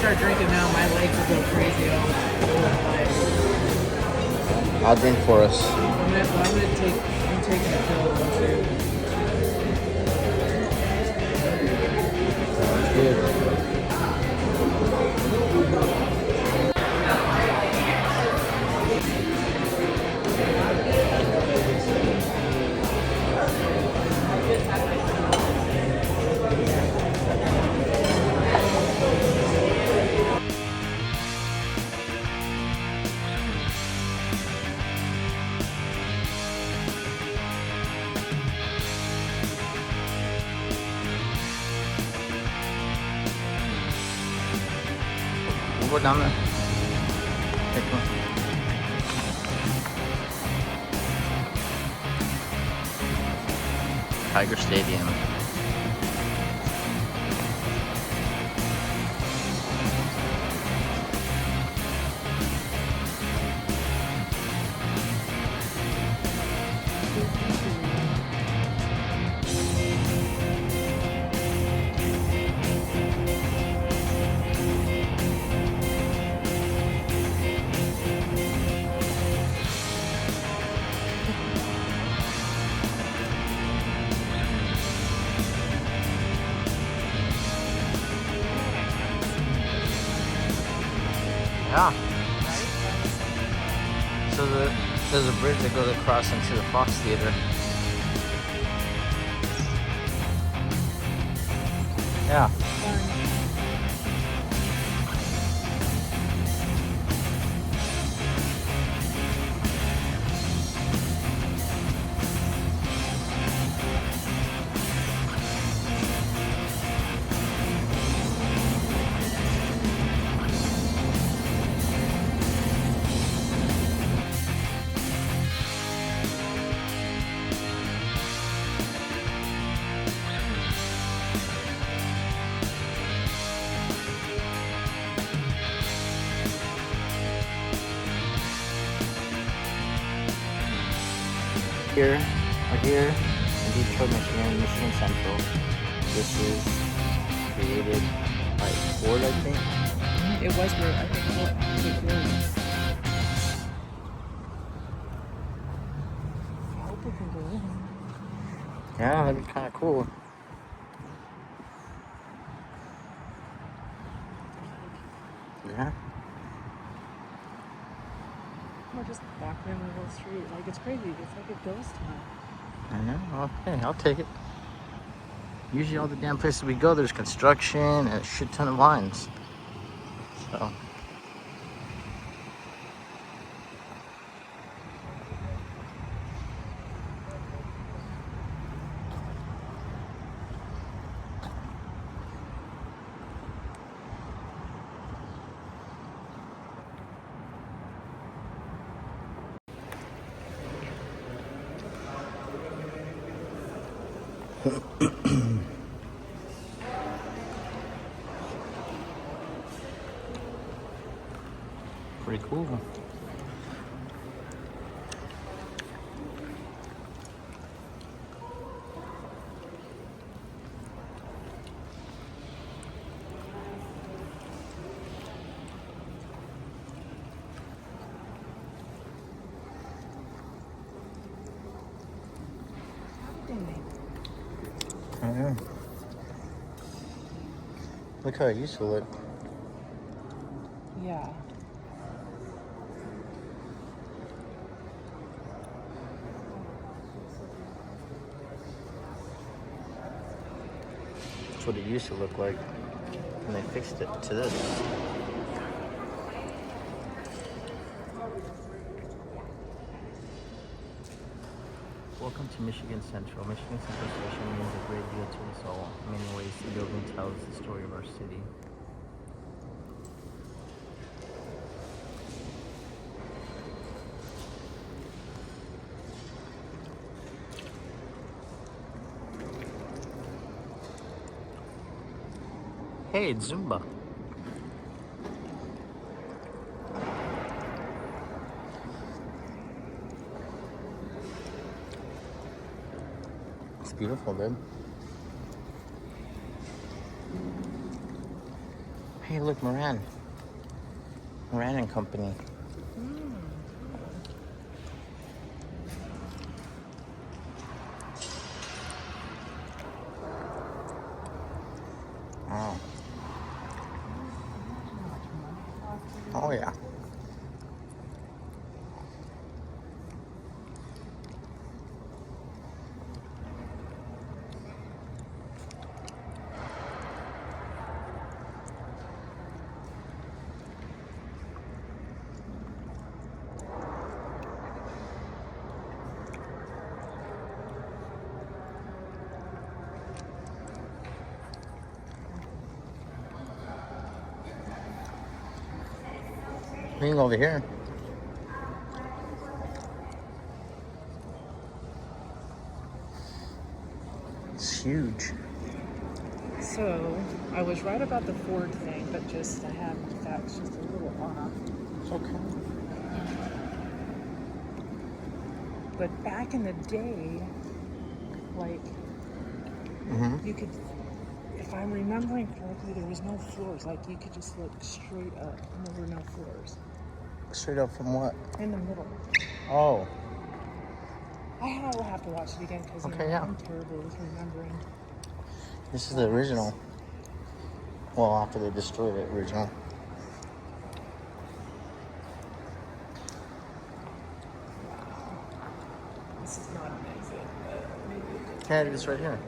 start drinking now, my legs will go crazy. I'll drink for us. I'm taking a pill too. Sounds good. We'll go down there. Take one. Tiger Stadium. Yeah. So there's a bridge that goes across into the Fox Theater. Yeah. We're here in Detroit, Michigan, Michigan Central. This is created by Ford, I think. It was weird. I think it really. I hope we can go in. Yeah, that'd be kind of cool. Yeah. We're just walking in the little street. Like, it's crazy. It's like a ghost town. I know. Well, hey, I'll take it. Usually all the damn places we go, there's construction and a shit ton of lines. So. Pretty cool. Yeah. Look how it used to look. Yeah. That's what it used to look like. And they fixed it to this. Welcome to Michigan Central. Michigan Central Station means a great deal to us all. In many ways, the building tells the story of our city. Hey, it's Zumba. It's beautiful, dude. Hey, look, Moran. Moran and Company. Oh. Oh, yeah. We can go over here. It's huge. So, I was right about the Ford thing, but just I have the facts just a little off. It's okay. But back in the day, like, you could, if I'm remembering correctly, there was no floors. Like, you could just look straight up, and there were no floors. Straight up from what? In the middle. Oh. I will have to watch it again because Okay, yeah. I'm terrible with remembering. This is the original. Well, after they destroyed it, original. This is not an exit, but maybe it Yeah, it is right here.